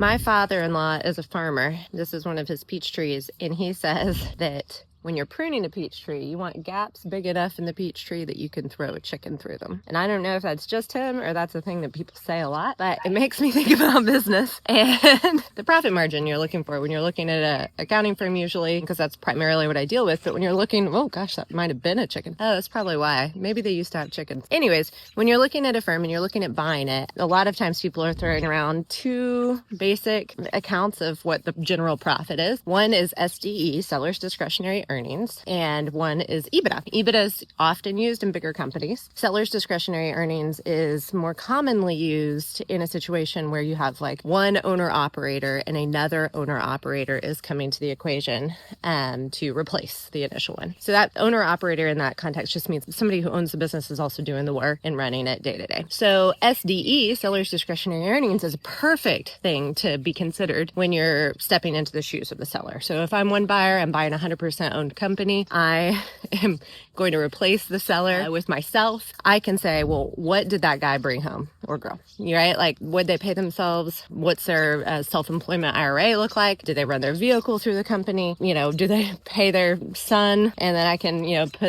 My father-in-law is a farmer. This is one of his peach trees, and he says that when you're pruning a peach tree, you want gaps big enough in the peach tree that you can throw a chicken through them. And I don't know if that's just him or that's a thing that people say a lot, but it makes me think about business and the profit margin you're looking for when you're looking at an accounting firm usually, because that's primarily what I deal with. But when you're looking, oh gosh, that might have been a chicken. Oh, that's probably why. Maybe they used to have chickens. Anyways, when you're looking at a firm and you're looking at buying it, a lot of times people are throwing around two basic accounts of what the general profit is. One is SDE, seller's discretionary earnings, and one is EBITDA. EBITDA is often used in bigger companies. Seller's discretionary earnings is more commonly used in a situation where you have like one owner operator and another owner operator is coming to the equation to replace the initial one. So that owner operator in that context just means somebody who owns the business is also doing the work and running it day to day. So SDE, seller's discretionary earnings, is a perfect thing to be considered when you're stepping into the shoes of the seller. So if I'm one buyer, I'm buying 100% owned company, I am going to replace the seller with myself. I can say, well, what did that guy bring home or girl? Right? Like, would they pay themselves? What's their self-employment IRA look like? Do they run their vehicle through the company? Do they pay their son? And then I can,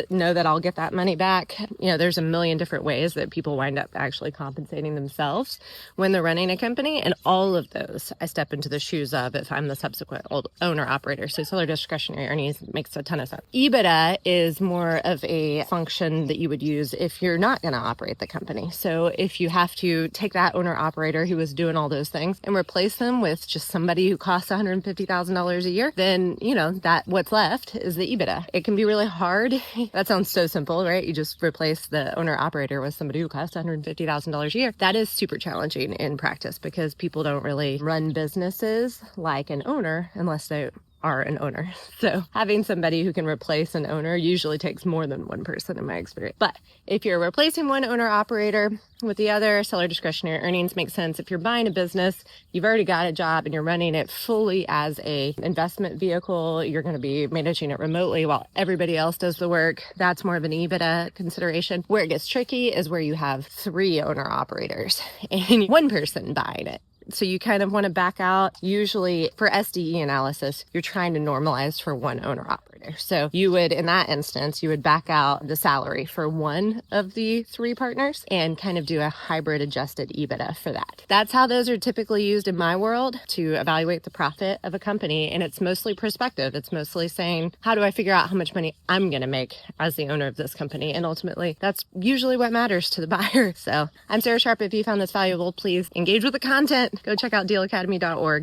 know that I'll get that money back. There's a million different ways that people wind up actually compensating themselves when they're running a company. And all of those I step into the shoes of if I'm the subsequent owner operator. So seller discretionary earnings makes a ton of sense. EBITDA is more of a function that you would use if you're not going to operate the company. So if you have to take that owner operator who was doing all those things and replace them with just somebody who costs $150,000 a year, then, that what's left is the EBITDA. It can be really hard. That sounds so simple, right? You just replace the owner operator with somebody who costs $150,000 a year. That is super challenging in practice because people don't really run businesses like an owner unless they are an owner. So having somebody who can replace an owner usually takes more than one person in my experience. But if you're replacing one owner operator with the other, seller discretionary earnings makes sense. If you're buying a business, you've already got a job and you're running it fully as a investment vehicle, you're going to be managing it remotely while everybody else does the work. That's more of an EBITDA consideration. Where it gets tricky is where you have three owner operators and one person buying it. So you kind of want to back out. Usually for SDE analysis, you're trying to normalize for one owner operator. So you would, in that instance, you would back out the salary for one of the three partners and kind of do a hybrid adjusted EBITDA for that. That's how those are typically used in my world to evaluate the profit of a company. And it's mostly perspective. It's mostly saying, how do I figure out how much money I'm going to make as the owner of this company? And ultimately, that's usually what matters to the buyer. So I'm Sarah Sharp. If you found this valuable, please engage with the content. Go check out dealacademy.org.